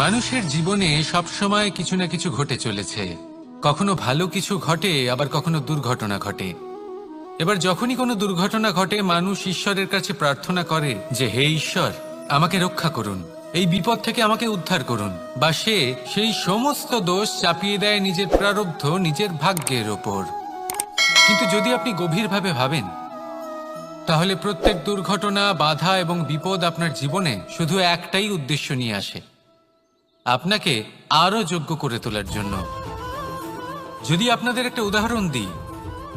মানুষের জীবনে সবসময় কিছু না কিছু ঘটে চলেছে। কখনো ভালো কিছু ঘটে, আবার কখনো দুর্ঘটনা ঘটে। এবার যখনই কোনো দুর্ঘটনা ঘটে, মানুষ ঈশ্বরের কাছে প্রার্থনা করে যে হে ঈশ্বর, আমাকে রক্ষা করুন, এই বিপদ থেকে আমাকে উদ্ধার করুন। বা সে সেই সমস্ত দোষ চাপিয়ে দেয় নিজের প্রারব্ধ, নিজের ভাগ্যের ওপর। কিন্তু যদি আপনি গভীরভাবে ভাবেন, তাহলে প্রত্যেক দুর্ঘটনা, বাধা এবং বিপদ আপনার জীবনে শুধু একটাই উদ্দেশ্য নিয়ে আসে, আপনাকে আরো যোগ্য করে তোলার জন্য। যদি আপনাদের একটা উদাহরণ দিই,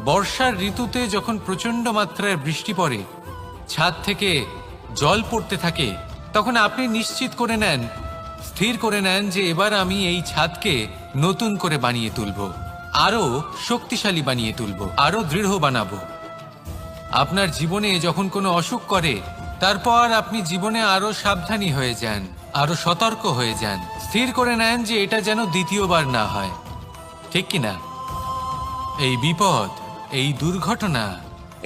বর্ষার ঋতুতে যখন প্রচন্ড মাত্রায় বৃষ্টি পড়ে, ছাদ থেকে জল পড়তে থাকে, তখন আপনি নিশ্চিত করে নেন, স্থির করে নেন যে এবার আমি এই ছাদকে নতুন করে বানিয়ে তুলব, আরো শক্তিশালী বানিয়ে তুলব, আরো দৃঢ় বানাবো। আপনার জীবনে যখন কোনো অসুখ করে, তারপর আপনি জীবনে আরো সাবধানী হয়ে যান, আরো সতর্ক হয়ে যান, স্থির করে নেন যে এটা যেন দ্বিতীয়বার না হয়, ঠিক কিনা? এই বিপদ, এই দুর্ঘটনা,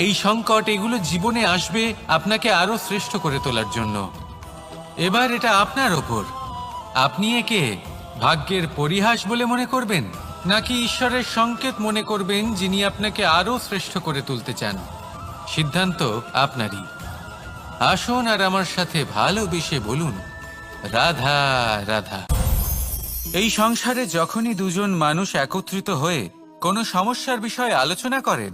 এই সংকট, এগুলো জীবনে আসবে আপনাকে আরো শ্রেষ্ঠ করে তোলার জন্য। এবার এটা আপনার ওপর। আপনি একে ভাগ্যের পরিহাস বলে মনে করবেন, নাকি ঈশ্বরের সংকেত মনে করবেন, যিনি আপনাকে আরো শ্রেষ্ঠ করে তুলতে চান? সিদ্ধান্ত আপনারই। আসুন আর আমার সাথে ভালোবেসে বলুন, রাধা রাধা। এই সংসারে যখনই দুজন মানুষ একত্রিত হয়ে কোনো সমস্যার বিষয়ে আলোচনা করেন,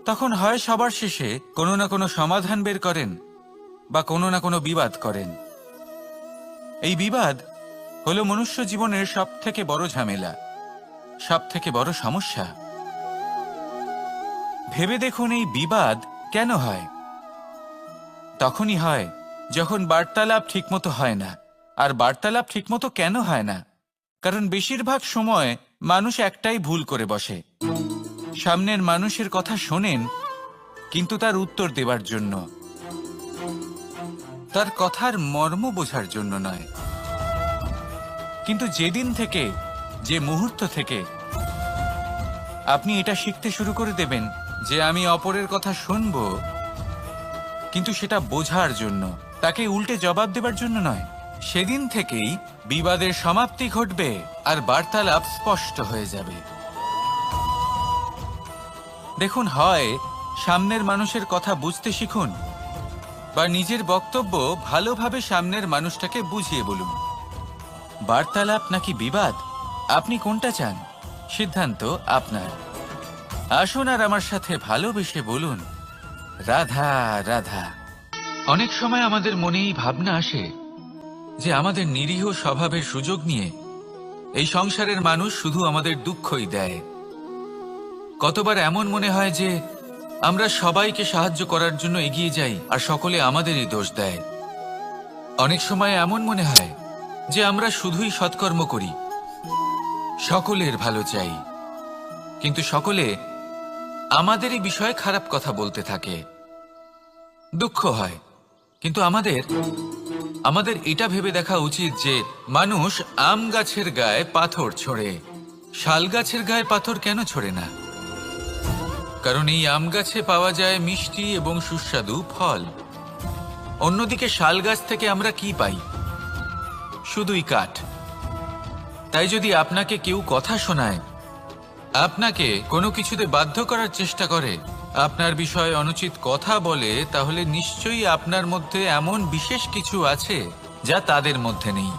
তখন হয় সবার শেষে কোনো না কোনো সমাধান বের করেন, বা কোনো না কোনো বিবাদ করেন। এই বিবাদ হলো মনুষ্য জীবনের সব থেকে বড় ঝামেলা, সব থেকে বড় সমস্যা। ভেবে দেখুন, এই বিবাদ কেন হয়? তখনই হয় যখন বার্তালাপ ঠিকমতো হয় না। আর বার্তালাপ ঠিকমতো কেন হয় না? কারণ বেশিরভাগ সময় মানুষ একটাই ভুল করে বসে। সামনের মানুষের কথা শোনেন, কিন্তু তার উত্তর দেবার জন্য, তার কথার মর্ম বোঝার জন্য নয়। কিন্তু যেদিন থেকে, যে মুহূর্ত থেকে আপনি এটা শিখতে শুরু করে দেবেন যে আমি অপরের কথা শুনব, কিন্তু সেটা বোঝার জন্য, তাকে উল্টে জবাব দেবার জন্য নয়, সেদিন থেকেই বিবাদের সমাপ্তি ঘটবে আর বার্তালাপ স্পষ্ট হয়ে যাবে। দেখুন, হয় সামনের মানুষের কথা বুঝতে শিখুন, বা নিজের বক্তব্য ভালোভাবে সামনের মানুষটাকে বুঝিয়ে বলুন। বার্তালাপ নাকি বিবাদ, আপনি কোনটা চান? সিদ্ধান্ত আপনার। আসুন আর আমার সাথে ভালোবেসে বলুন, রাধা রাধা। অনেক সময় আমাদের মনেই ভাবনা আসে যে আমাদের নিরীহ স্বভাবের সুযোগ নিয়ে এই সংসারের মানুষ শুধু আমাদের দুঃখই দেয়। কতবার এমন মনে হয় যে আমরা সবাইকে সাহায্য করার জন্য এগিয়ে যাই আর সকলে আমাদেরই দোষ দেয়। অনেক সময় এমন মনে হয় যে আমরা শুধুই সৎকর্ম করি, সকলের ভালো চাই, কিন্তু সকলে আমাদেরই বিষয়ে খারাপ কথা বলতে থাকে। দুঃখ হয়, কিন্তু আমাদের এটা ভেবে দেখা উচিত যে মানুষ আম গাছের গায়ে পাথর ছোড়ে, শাল গাছের গায়ে পাথর কেন ছোড়ে না? কারণ এই আম গাছে পাওয়া যায় মিষ্টি এবং সুস্বাদু ফল। অন্যদিকে শাল গাছ থেকে আমরা কি পাই? শুধুই কাঠ। তাই যদি আপনাকে কেউ কথা শোনায়, আপনাকে কোনো কিছুতে বাধ্য করার চেষ্টা করে, আপনার বিষয়ে অনুচিত কথা বলে, তাহলে নিশ্চয়ই আপনার মধ্যে এমন বিশেষ কিছু আছে যা তাদের মধ্যে নেই।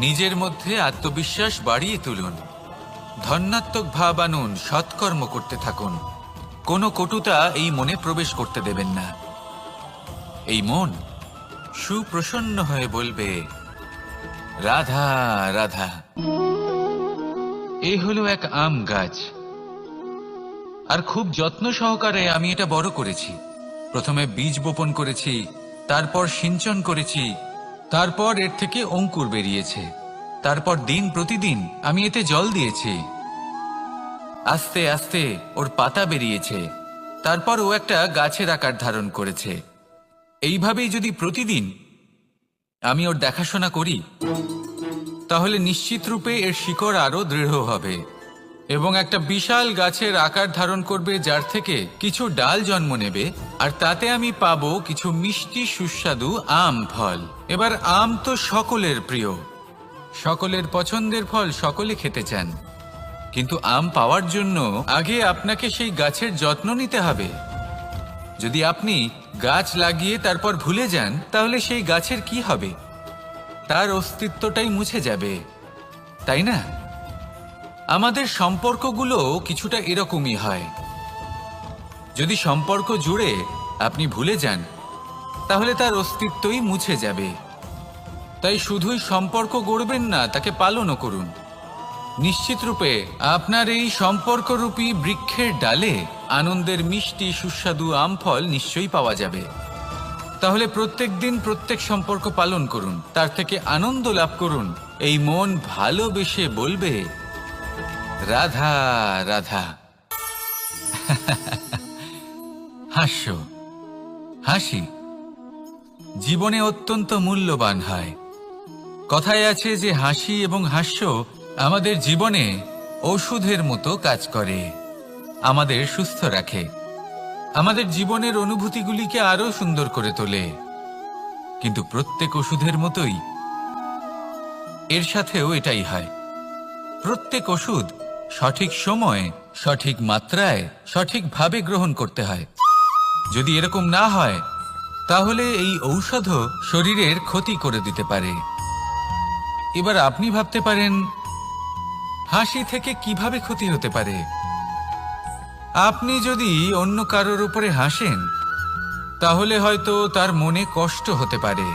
নিজের মধ্যে আত্মবিশ্বাস বাড়িয়ে তুলুন, ধন্যাত্মক ভাব আনুন, সৎকর্ম করতে থাকুন। কোনো কটুতা এই মনে প্রবেশ করতে দেবেন না। এই মন সুপ্রসন্ন হয়ে বলবে, রাধা রাধা। এই হলো এক আম গাছ, আর খুব যত্ন সহকারে আমি এটা বড় করেছি। প্রথমে বীজ বপন করেছি, তারপর সিঞ্চন করেছি, তারপর এর থেকে অঙ্কুর বেরিয়েছে, তারপর দিন প্রতিদিন আমি এতে জল দিয়েছি। আস্তে আস্তে ওর পাতা বেরিয়েছে, তারপর ও একটা গাছের আকার ধারণ করেছে। এইভাবেই যদি প্রতিদিন আমি ওর দেখাশোনা করি, তাহলে নিশ্চিত রূপে এর শিকড় আরো দৃঢ় হবে এবং একটা বিশাল গাছের আকার ধারণ করবে, যার থেকে কিছু ডাল জন্ম নেবে, আর তাতে আমি পাবো কিছু মিষ্টি সুস্বাদু আম ফল। এবার আম তো সকলের প্রিয়, সকলের পছন্দের ফল সকলে খেতে চান, কিন্তু আম পাওয়ার জন্য আগে আপনাকে সেই গাছের যত্ন নিতে হবে। যদি আপনি গাছ লাগিয়ে তারপর ভুলে যান, তাহলে সেই গাছের কি হবে? তার অস্তিত্বটাই মুছে যাবে, তাই না? আমাদের সম্পর্কগুলো কিছুটা এরকমই হয়। যদি সম্পর্ক জুড়ে আপনি ভুলে যান, তাহলে তার অস্তিত্বই মুছে যাবে। তাই শুধুই সম্পর্ক গড়বেন না, তাকে পালনও করুন। নিশ্চিত রূপে আপনার এই সম্পর্করূপী বৃক্ষের ডালে আনন্দের মিষ্টি সুস্বাদু আম ফল নিশ্চয়ই পাওয়া যাবে। তাহলে প্রত্যেক দিন প্রত্যেক সম্পর্ক পালন করুন, তার থেকে আনন্দ লাভ করুন। এই মন ভালোবেসে বলবে, রাধা রাধা। হাস্য, হাসি জীবনে অত্যন্ত মূল্যবান হয়। কথায় আছে যে হাসি এবং হাস্য আমাদের জীবনে ওষুধের মতো কাজ করে, আমাদের সুস্থ রাখে, আমাদের জীবনের অনুভূতিগুলিকে আরো সুন্দর করে তোলে। কিন্তু প্রত্যেক ওষুধের মতোই এর সাথেও এটাই হয়। প্রত্যেক ওষুধ সঠিক সময়ে, সঠিক মাত্রায়, সঠিকভাবে গ্রহণ করতে হয়। যদি এরকম না হয়, তাহলে এই ঔষধও শরীরের ক্ষতি করে দিতে পারে। এবার আপনি ভাবতে পারেন, হাসি থেকে কিভাবে ক্ষতি হতে পারে? আপনি যদি অন্য কারোর উপরে হাসেন, তাহলে হয়তো তার মনে কষ্ট হতে পারে,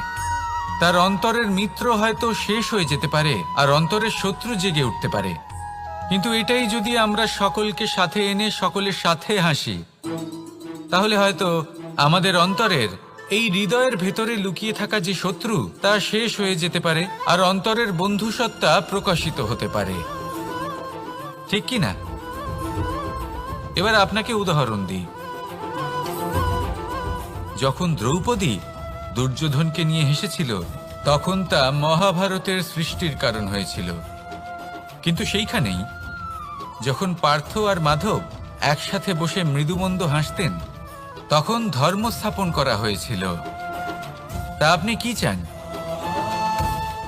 তার অন্তরের মিত্র হয়তো শেষ হয়ে যেতে পারে, আর অন্তরের শত্রু জেগে উঠতে পারে। কিন্তু এটাই যদি আমরা সকলকে সাথে এনে সকলের সাথে হাসি, তাহলে হয়তো আমাদের অন্তরের এই হৃদয়ের ভেতরে লুকিয়ে থাকা যে শত্রু, তা শেষ হয়ে যেতে পারে, আর অন্তরের বন্ধুসত্তা প্রকাশিত হতে পারে। ঠিক কি না? এবার আপনাকে উদাহরণ দিই। যখন দ্রৌপদী দুর্যোধনকে নিয়ে হেসেছিল, তখন তা মহাভারতের সৃষ্টির কারণ হয়েছিল। কিন্তু সেইখানেই যখন পার্থ আর মাধব একসাথে বসে মৃদুমন্দ হাসতেন, তখন ধর্ম স্থাপন করা হয়েছিল। তা আপনি কি চান?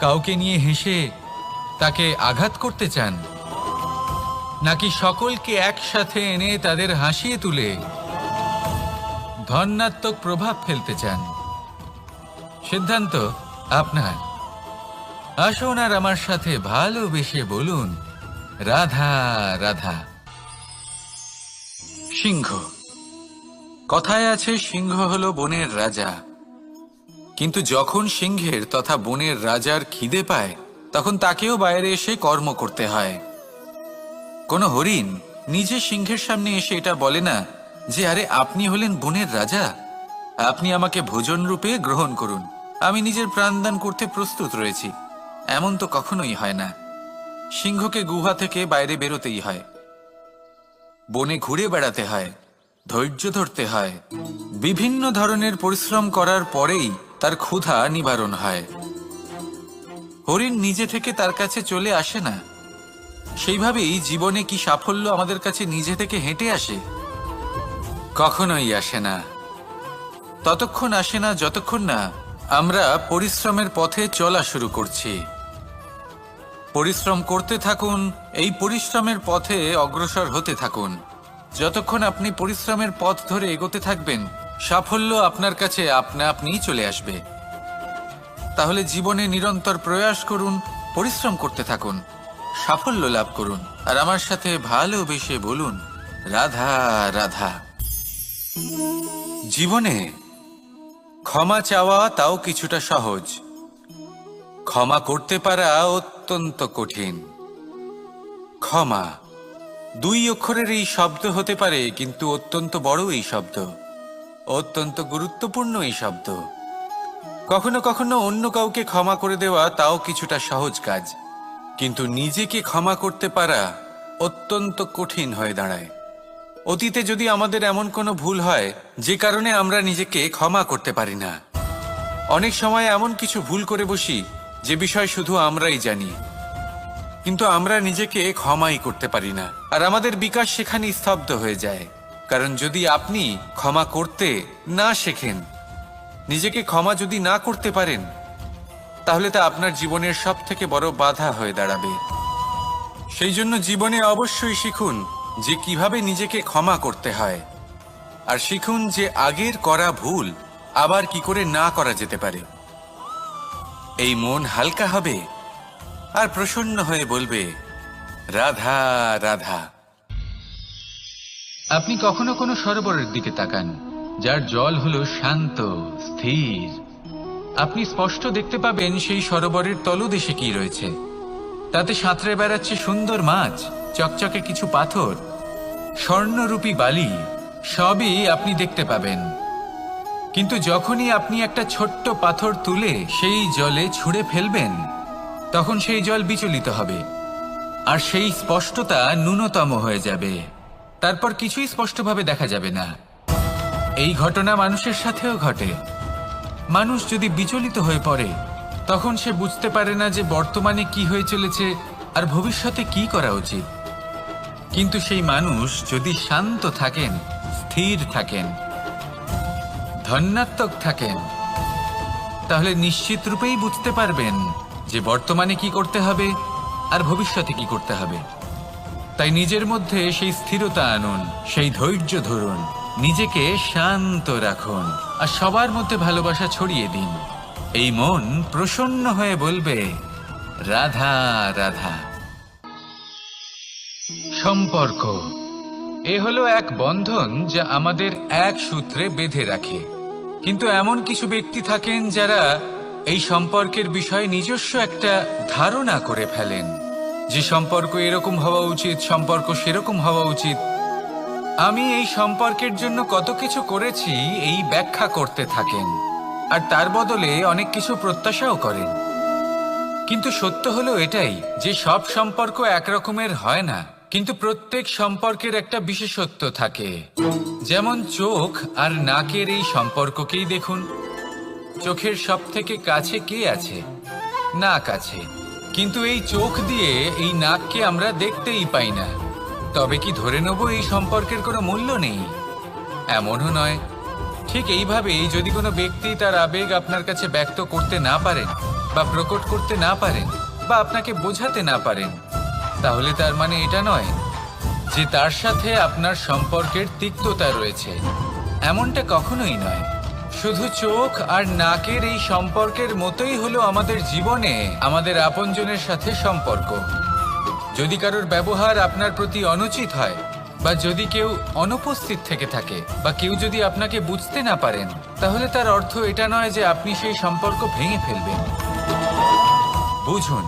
কাউকে নিয়ে হেসে তাকে আঘাত করতে চান, নাকি সকলকে একসাথে এনে তাদের হাসিয়ে তুলে ধনাত্মক প্রভাব ফেলতে চান? সিদ্ধান্ত আপনার। আসুন আর আমার সাথে ভালোবেসে বলুন, রাধা রাধা। সিংহ। কথায় আছে সিংহ হলো বনের রাজা, কিন্তু যখন সিংহের তথা বনের রাজার খিদে পায়, তখন তাকেও বাইরে এসে কর্ম করতে হয়। কোনো হরিণ নিজে সিংহের সামনে এসে এটা বলে না যে, আরে আপনি হলেন বনের রাজা, আপনি আমাকে ভোজন রূপে গ্রহণ করুন, আমি নিজের প্রাণদান করতে প্রস্তুত রয়েছি। এমন তো কখনোই হয় না। সিংহকে গুহা থেকে বাইরে বেরোতেই হয়, বনে ঘুরে বেড়াতে হয়, ধৈর্য ধরতে হয়, বিভিন্ন ধরনের পরিশ্রম করার পরেই তার ক্ষুধা নিবারণ হয়। হরিণ নিজে থেকে তার কাছে চলে আসে না। সেইভাবেই জীবনে কি সাফল্য আমাদের কাছে নিজে থেকে হেঁটে আসে? কখনোই আসে না। ততক্ষণ আসে না যতক্ষণ না আমরা পরিশ্রমের পথে চলা শুরু করছি। পরিশ্রম করতে থাকুন, এই পরিশ্রমের পথে অগ্রসর হতে থাকুন। যতক্ষণ আপনি পরিশ্রমের পথ ধরে এগোতে থাকবেন, সাফল্য আপনার কাছে আপনা আপনিই চলে আসবে। তাহলে জীবনে নিরন্তর প্রয়াস করুন, পরিশ্রম করতে থাকুন, সাফল্য লাভ করুন, আর আমার সাথে ভালোবেসে বলুন, রাধা রাধা। জীবনে ক্ষমা চাওয়া তাও কিছুটা সহজ, ক্ষমা করতে পারা অত্যন্ত কঠিন। ক্ষমা দুই অক্ষরের এই শব্দ হতে পারে, কিন্তু অত্যন্ত বড় এই শব্দ, অত্যন্ত গুরুত্বপূর্ণ এই শব্দ। কখনো কখনো অন্য কাউকে ক্ষমা করে দেওয়া তাও কিছুটা সহজ কাজ, কিন্তু নিজেকে ক্ষমা করতে পারা অত্যন্ত কঠিন হয়ে দাঁড়ায়। অতীতে যদি আমাদের এমন কোনো ভুল হয় যে কারণে আমরা নিজেকে ক্ষমা করতে পারি না, অনেক সময় এমন কিছু ভুল করে বসি যে বিষয় শুধু আমরাই জানি, কিন্তু আমরা নিজেকে ক্ষমাই করতে পারি না, আর আমাদের বিকাশ সেখানেই স্তব্ধ হয়ে যায়। কারণ যদি আপনি ক্ষমা করতে না শেখেন, নিজেকে ক্ষমা যদি না করতে পারেন, তাহলে তা আপনার জীবনের সব থেকে বড় বাধা হয়ে দাঁড়াবে। সেই জন্য জীবনে অবশ্যই শিখুন যে কিভাবে নিজেকে ক্ষমা করতে হয়, আর শিখুন যে আগের করা ভুল আবার কি করে না করা যেতে পারে। এই মন হালকা হবে আর প্রসন্ন হয়ে বলবে, রাধা রাধা। আপনি কখনো কোনো সরোবরের দিকে তাকান যার জল হলো শান্ত, স্থির। আপনি স্পষ্ট দেখতে পাবেন সেই সরোবরের তলদেশে কি রয়েছে। তাতে সাঁতরে বেড়াচ্ছে সুন্দর মাছ, চকচকে কিছু পাথর, স্বর্ণরূপী বালি, সবই আপনি দেখতে পাবেন। কিন্তু যখনই আপনি একটা ছোট্ট পাথর তুলে সেই জলে ছুঁড়ে ফেলবেন, তখন সেই জল বিচলিত হবে আর সেই স্পষ্টতা ন্যূনতম হয়ে যাবে। তারপর কিছুই স্পষ্টভাবে দেখা যাবে না। এই ঘটনা মানুষের সাথেও ঘটে। মানুষ যদি বিচলিত হয়ে পড়ে, তখন সে বুঝতে পারে না যে বর্তমানে কি হয়ে চলেছে আর ভবিষ্যতে কি করা উচিত। কিন্তু সেই মানুষ যদি শান্ত থাকেন, স্থির থাকেন, ধন্যাত্মক থাকেন, তাহলে নিশ্চিত রূপেই বুঝতে পারবেন যে বর্তমানে কি করতে হবে আর ভবিষ্যতে কি করতে হবে। তাই নিজের মধ্যে সেই স্থিরতা আনুন, সেই ধৈর্য ধরুন, নিজেকে শান্ত রাখুন আর সবার মধ্যে ভালোবাসা ছড়িয়ে দিন। এই মন প্রসন্ন হয়ে বলবে, রাধা রাধা। সম্পর্ক এ হলো এক বন্ধন যা আমাদের এক সূত্রে বেঁধে রাখে। কিন্তু এমন কিছু ব্যক্তি থাকেন যারা এই সম্পর্কের বিষয়ে নিজস্ব একটা ধারণা করে ফেলেন যে সম্পর্ক এরকম হওয়া উচিত, সম্পর্ক সেরকম হওয়া উচিত। আমি এই সম্পর্কের জন্য কত কিছু করেছি এই ব্যাখ্যা করতে থাকেন আর তার বদলে অনেক কিছু প্রত্যাশাও করেন। কিন্তু সত্য হলো এটাই যে সব সম্পর্ক একরকমের হয় না, কিন্তু প্রত্যেক সম্পর্কের একটা বিশেষত্ব থাকে। যেমন চোখ আর নাকের এই সম্পর্ককেই দেখুন। চোখের সব থেকে কাছে কে আছে? নাক আছে। কিন্তু এই চোখ দিয়ে এই নাককে আমরা দেখতেই পাই না। তবে কি ধরে নেব এই সম্পর্কের কোনো মূল্য নেই? এমনও নয়। ঠিক এইভাবেই যদি কোনো ব্যক্তি তার আবেগ আপনার কাছে ব্যক্ত করতে না পারেন বা প্রকট করতে না পারেন বা আপনাকে বোঝাতে না পারেন, তাহলে তার মানে এটা নয় যে তার সাথে আপনার সম্পর্কের তিক্ততা রয়েছে। এমনটা কখনোই নয়। শুধু চোখ আর নাকের এই সম্পর্কের মতোই হলো আমাদের জীবনে আমাদের আপনজনের সাথে সম্পর্ক। যদি কারোর ব্যবহার আপনার প্রতি অনুচিত হয় বা যদি কেউ অনুপস্থিত থেকে থাকে বা কেউ যদি আপনাকে বুঝতে না পারেন, তাহলে তার অর্থ এটা নয় যে আপনি সেই সম্পর্ক ভেঙে ফেলবেন। বুঝুন,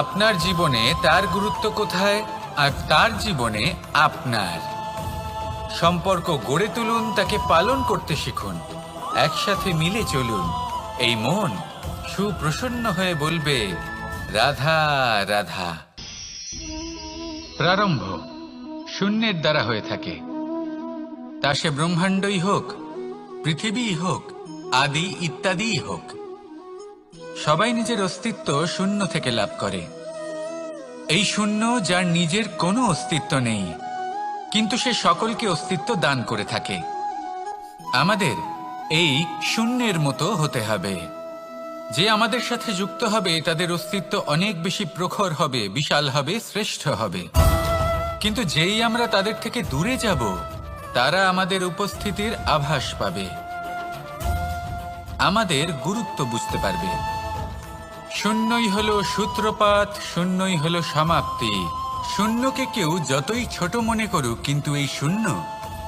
আপনার জীবনে তার গুরুত্ব কোথায় আর তার জীবনে আপনার। সম্পর্ক গড়ে তুলুন, তাকে পালন করতে শিখুন, একসাথে মিলে চলুন। এই মন সুপ্রসন্ন হয়ে বলবে, রাধা রাধা। প্রারম্ভ শূন্যের দ্বারা হয়ে থাকে, তা সে ব্রহ্মাণ্ডই হোক, পৃথিবীই হোক, আদি ইত্যাদিই হোক। সবাই নিজের অস্তিত্ব শূন্য থেকে লাভ করে। এই শূন্য যার নিজের কোনো অস্তিত্ব নেই, কিন্তু সে সকলকে অস্তিত্ব দান করে থাকে। আমাদের এই শূন্যের মতো হতে হবে। যে আমাদের সাথে যুক্ত হবে তাদের অস্তিত্ব অনেক বেশি প্রখর হবে, বিশাল হবে, শ্রেষ্ঠ হবে। কিন্তু যেই আমরা তাদের থেকে দূরে যাব, তারা আমাদের উপস্থিতির আভাস পাবে, আমাদের গুরুত্ব বুঝতে পারবে। শূন্যই হলো সূত্রপাত, শূন্যই হলো সমাপ্তি। শূন্যকে কেউ যতই ছোট মনে করুক, কিন্তু এই শূন্য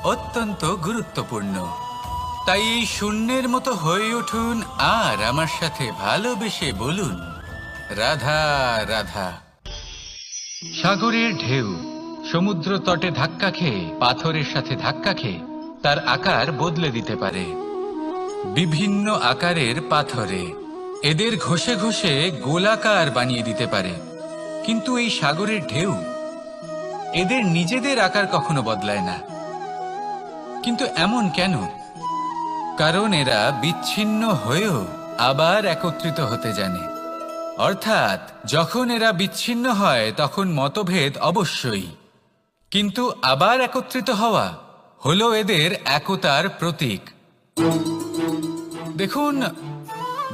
অত্যন্ত গুরুত্বপূর্ণ। তাই এই শূন্যের মতো হয়ে উঠুন আর আমার সাথে ভালোবেসে বলুন, রাধা রাধা। সাগরের ঢেউ সমুদ্র তটে ধাক্কা খেয়ে, পাথরের সাথে ধাক্কা খেয়ে তার আকার বদলে দিতে পারে। বিভিন্ন আকারের পাথরে এদের ঘষে ঘষে গোলাকার বানিয়ে দিতে পারে। কিন্তু এই সাগরের ঢেউ এদের নিজেদের আকার কখনো বদলায় না। কিন্তু এমন কেন? কারণ এরা বিচ্ছিন্ন হয়েও আবার একত্রিত হতে জানে। অর্থাৎ যখন এরা বিচ্ছিন্ন হয় তখন মতভেদ অবশ্যই, কিন্তু আবার একত্রিত হওয়া হলো এদের একতার প্রতীক। দেখুন,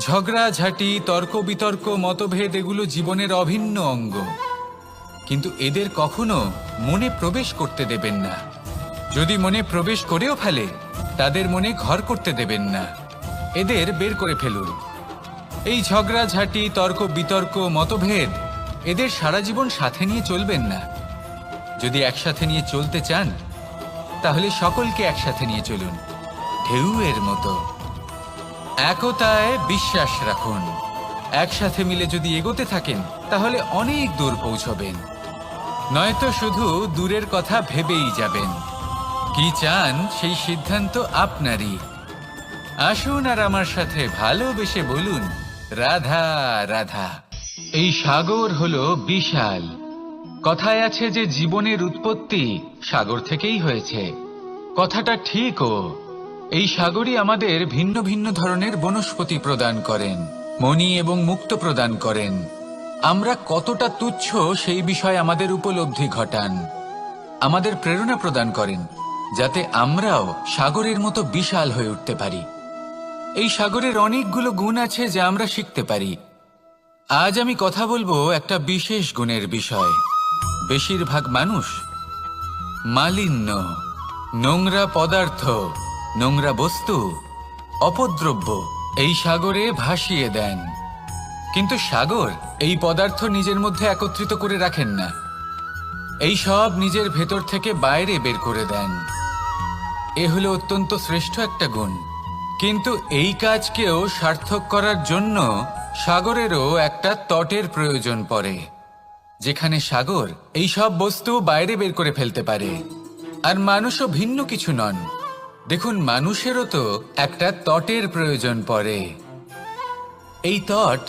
ঝগড়াঝাঁটি, তর্ক বিতর্ক, মতভেদ এগুলো জীবনের অভিন্ন অঙ্গ, কিন্তু এদের কখনো মনে প্রবেশ করতে দেবেন না। যদি মনে প্রবেশ করেও ফেলে, তাদের মনে ঘর করতে দেবেন না, এদের বের করে ফেলুন। এই ঝগড়াঝাঁটি, তর্ক বিতর্ক, মতভেদ এদের সারা জীবন সাথে নিয়ে চলবেন না। যদি একসাথে নিয়ে চলতে চান, তাহলে সকলকে একসাথে নিয়ে চলুন, ঢেউয়ের মতো। একতায় বিশ্বাস রাখুন। একসাথে মিলে যদি এগোতে থাকেন, তাহলে অনেক দূর পৌঁছবেন, নয়তো শুধু দূরের কথা ভেবেই যাবেন। কি চান সেই সিদ্ধান্ত আপনারই। আসুন আর আমার সাথে ভালোবেসে বলুন, রাধা রাধা। এই সাগর হলো বিশাল। কথায় আছে যে জীবনের উৎপত্তি সাগর থেকেই হয়েছে। কথাটা ঠিকও। এই সাগরই আমাদের ভিন্ন ভিন্ন ধরনের বনস্পতি প্রদান করেন, মণি এবং মুক্ত প্রদান করেন। আমরা কতটা তুচ্ছ সেই বিষয়ে আমাদের উপলব্ধি ঘটান, আমাদের প্রেরণা প্রদান করেন, যাতে আমরাও সাগরের মতো বিশাল হয়ে উঠতে পারি। এই সাগরের অনেকগুলো গুণ আছে যা আমরা শিখতে পারি। আজ আমি কথা বলবো একটা বিশেষ গুণের বিষয়। বেশিরভাগ মানুষ মালিন্য, নোংরা পদার্থ, নোংরা বস্তু, অপদ্রব্য এই সাগরে ভাসিয়ে দেন। কিন্তু সাগর এই পদার্থ নিজের মধ্যে একত্রিত করে রাখেন না, এই সব নিজের ভেতর থেকে বাইরে বের করে দেন। এ হলো অত্যন্ত শ্রেষ্ঠ একটা গুণ। কিন্তু এই কাজকেও সার্থক করার জন্য সাগরেরও একটা তটের প্রয়োজন পড়ে, যেখানে সাগর এই সব বস্তু বাইরে বের করে ফেলতে পারে। আর মানুষও ভিন্ন কিছু নন। দেখুন, মানুষেরও তো একটা তটের প্রয়োজন পড়ে। এই তট,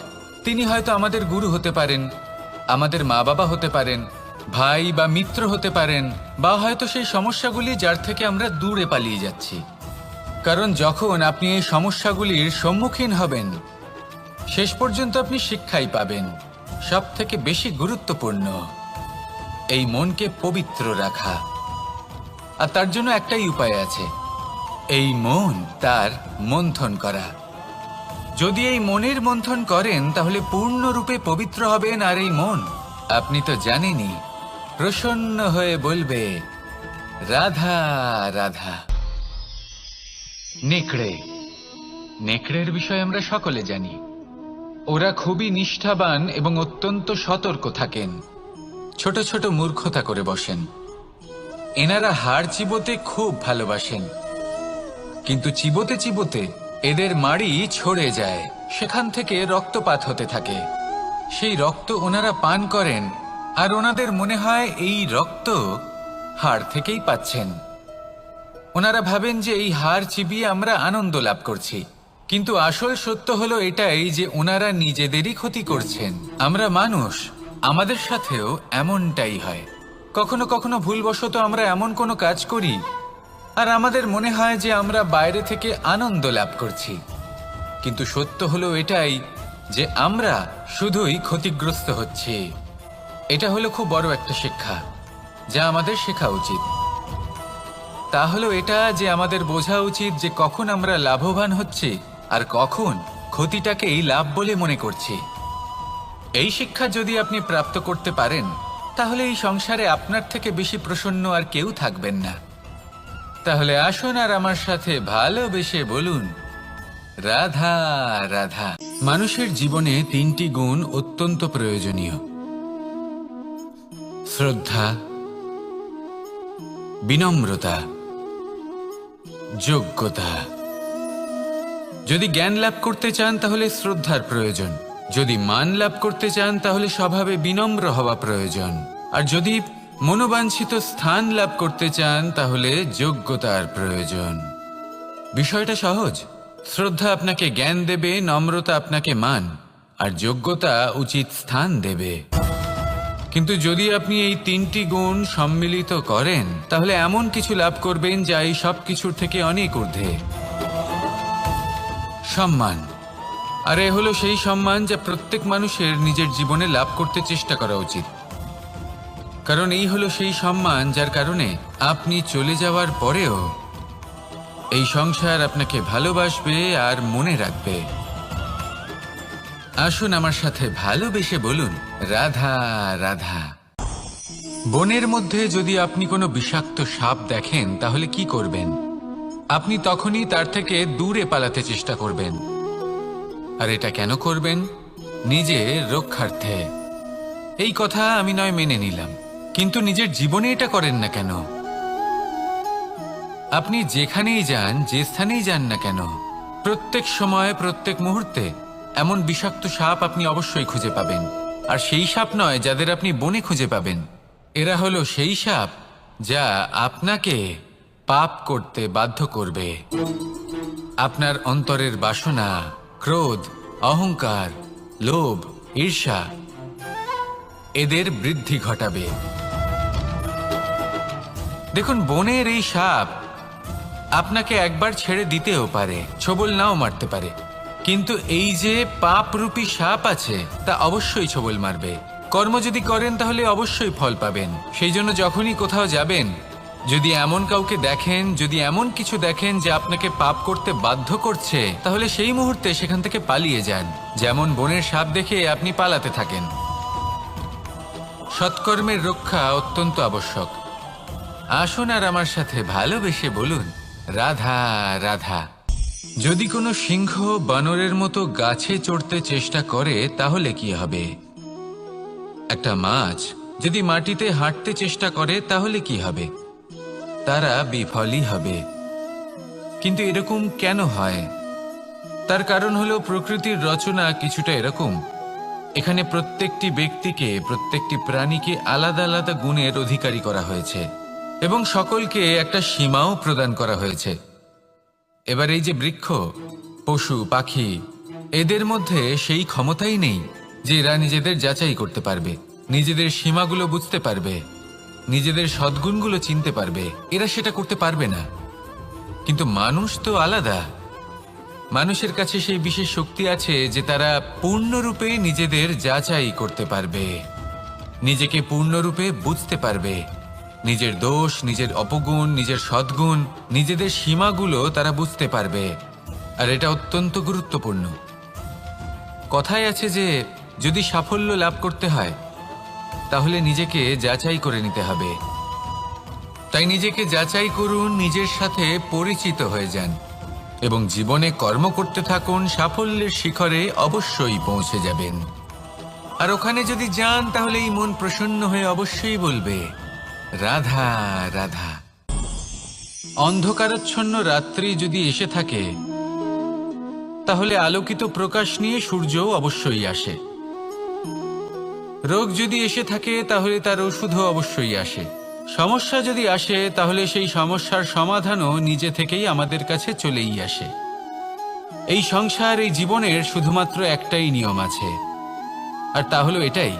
তিনি হয়তো আমাদের গুরু হতে পারেন, আমাদের মা বাবা হতে পারেন, ভাই বা মিত্র হতে পারেন, বা হয়তো সেই সমস্যাগুলি যার থেকে আমরা দূরে পালিয়ে যাচ্ছি। কারণ যখন আপনি এই সমস্যাগুলির সম্মুখীন হবেন, শেষ পর্যন্ত আপনি শিক্ষাই পাবেন। সব থেকে বেশি গুরুত্বপূর্ণ এই মনকে পবিত্র রাখা। আর তার জন্য একটাই উপায় আছে, এই মন তার মন্থন করা। যদি এই মনের মন্থন করেন, তাহলে পূর্ণরূপে পবিত্র হবেন। আর এই মন, আপনি তো জানেনই, প্রসন্ন হয়ে বলবে, রাধা রাধা। নেকড়ে, নেকড়ের বিষয়ে আমরা সকলে জানি। ওরা খুবই নিষ্ঠাবান এবং অত্যন্ত সতর্ক থাকেন। ছোট ছোট মূর্খতা করে বসেন। এনারা হাড় চিবোতে খুব ভালোবাসেন, কিন্তু চিবোতে চিবোতে এদের মাড়ি ছড়ে যায়, সেখান থেকে রক্তপাত হতে থাকে। সেই রক্ত ওনারা পান করেন, আর ওনাদের মনে হয় এই রক্ত হাড় থেকেই পাচ্ছেন। ওনারা ভাবেন যে এই হাড় চিবিয়ে আমরা আনন্দ লাভ করছি, কিন্তু আসল সত্য হলো এটাই যে ওনারা নিজেদেরই ক্ষতি করছেন। আমরা মানুষ, আমাদের সাথেও এমনটাই হয়। কখনো কখনো ভুলবশত আমরা এমন কোনো কাজ করি, আর আমাদের মনে হয় যে আমরা বাইরে থেকে আনন্দ লাভ করছি, কিন্তু সত্য হলো এটাই যে আমরা শুধুই ক্ষতিগ্রস্ত হচ্ছি। এটা হলো খুব বড় একটা শিক্ষা, যা আমাদের শেখা উচিত। তা হলো এটা যে আমাদের বোঝা উচিত যে কখন আমরা লাভবান হচ্ছি আর কখন ক্ষতিটাকেই লাভ বলে মনে করছি। এই শিক্ষা যদি আপনি প্রাপ্ত করতে পারেন, তাহলে এই সংসারে আপনার থেকে বেশি প্রসন্ন আর কেউ থাকবেন না। তাহলে আসুন আর আমার সাথে ভালোবেসে বলুন, রাধা রাধা। মানুষের জীবনে তিনটি গুণ অত্যন্ত প্রয়োজনীয়: শ্রদ্ধা, বিনম্রতা, যোগ্যতা। যদি জ্ঞান লাভ করতে চান, তাহলে শ্রদ্ধার প্রয়োজন। যদি মান লাভ করতে চান, তাহলে স্বভাবে বিনম্র হওয়া প্রয়োজন। আর যদি মনোবাঞ্ছিত স্থান লাভ করতে চান, তাহলে যোগ্যতার প্রয়োজন। বিষয়টা সহজ। শ্রদ্ধা আপনাকে জ্ঞান দেবে, নম্রতা আপনাকে মান, আর যোগ্যতা উচিত স্থান দেবে। কিন্তু যদি আপনি এই তিনটি গুণ সম্মিলিত করেন, তাহলে এমন কিছু লাভ করবেন যা এই সব কিছুর থেকে অনেক ঊর্ধ্বে। সম্মান। আর এ হলো সেই সম্মান যা প্রত্যেক মানুষের নিজের জীবনে লাভ করতে চেষ্টা করা উচিত। কারণ এই হলো সেই সম্মান যার কারণে আপনি চলে যাওয়ার পরেও এই সংসার আপনাকে ভালোবাসবে আর মনে রাখবে। আসুন আমার সাথে ভালোবেসে বলুন, রাধা রাধা। বনের মধ্যে যদি আপনি কোনো বিষাক্ত সাপ দেখেন তাহলে কি করবেন? আপনি তখনই তার থেকে দূরে পালাতে চেষ্টা করবেন। আর এটা কেন করবেন? নিজের রক্ষার্থে। এই কথা আমি নয় মেনে নিলাম, কিন্তু নিজের জীবনে এটা করেন না কেন? আপনি যেখানেই যান, যে স্থানেই যান না কেন, প্রত্যেক সময় প্রত্যেক মুহূর্তে এমন বিষাক্ত সাপ আপনি অবশ্যই খুঁজে পাবেন। আর সেই সাপ নয় যাদের আপনি বনে খুঁজে পাবেন, এরা হলো সেই সাপ যা আপনাকে পাপ করতে বাধ্য করবে। আপনার অন্তরের বাসনা, ক্রোধ, অহংকার, লোভ, ঈর্ষা এদের বৃদ্ধি ঘটাবে। দেখুন, বনের এই সাপ আপনাকে একবার ছেড়ে দিতেও পারে, ছোবল নাও মারতে পারে, কিন্তু এই যে পাপরূপী সাপ আছে তা অবশ্যই ছোবল মারবে। কর্ম যদি করেন তাহলে অবশ্যই ফল পাবেন। সেই জন্য যখনই কোথাও যাবেন, যদি এমন কাউকে দেখেন, যদি এমন কিছু দেখেন যে আপনাকে পাপ করতে বাধ্য করছে, তাহলে সেই মুহূর্তে সেখান থেকে পালিয়ে যান। যেমন বনের সাপ দেখে আপনি পালাতে থাকেন। সৎকর্মের রক্ষা অত্যন্ত আবশ্যক। আসুন আর আমার সাথে ভালোবেসে বলুন, রাধা রাধা। যদি কোনো সিংহ বানরের মতো গাছে চড়তে চেষ্টা করে তাহলে কি হবে? একটা মাছ যদি মাটিতে হাঁটতে চেষ্টা করে তাহলে কি হবে? তারা বিফলই হবে। কিন্তু এরকম কেন হয়? তার কারণ হলো প্রকৃতির রচনা কিছুটা এরকম। এখানে প্রত্যেকটি ব্যক্তিকে, প্রত্যেকটি প্রাণীকে আলাদা আলাদা গুণের অধিকারী করা হয়েছে এবং সকলকে একটা সীমাও প্রদান করা হয়েছে। এবার এই যে বৃক্ষ, পশু, পাখি, এদের মধ্যে সেই ক্ষমতাই নেই যে এরা নিজেদের যাচাই করতে পারবে, নিজেদের সীমাগুলো বুঝতে পারবে, নিজেদের সদ্গুণগুলো চিনতে পারবে। এরা সেটা করতে পারবে না। কিন্তু মানুষ তো আলাদা। মানুষের কাছে সেই বিশেষ শক্তি আছে যে তারা পূর্ণরূপে নিজেদের যাচাই করতে পারবে, নিজেকে পূর্ণরূপে বুঝতে পারবে, নিজের দোষ, নিজের অপগুণ, নিজের সদ্গুণ, নিজেদের সীমাগুলো তারা বুঝতে পারবে। আর এটা অত্যন্ত গুরুত্বপূর্ণ। কথায় আছে যে যদি সাফল্য লাভ করতে হয় তাহলে নিজেকে যাচাই করে নিতে হবে। তাই নিজেকে যাচাই করুন, নিজের সাথে পরিচিত হয়ে যান এবং জীবনে কর্ম করতে থাকুন। সাফল্যের শিখরে অবশ্যই পৌঁছে যাবেন। আর ওখানে যদি যান তাহলে এই মন প্রসন্ন হয়ে অবশ্যই বলবে, রাধা রাধা। অন্ধকারাচ্ছন্ন রাত্রি যদি এসে থাকে তাহলে আলোকিত প্রকাশ নিয়ে সূর্যও অবশ্যই আসে। রোগ যদি এসে থাকে তাহলে তার ওষুধও অবশ্যই আসে। সমস্যা যদি আসে তাহলে সেই সমস্যার সমাধানও নিজে থেকেই আমাদের কাছে চলেই আসে। এই সংসার, এই জীবনের শুধুমাত্র একটাই নিয়ম আছে, আর তা হলো এটাই,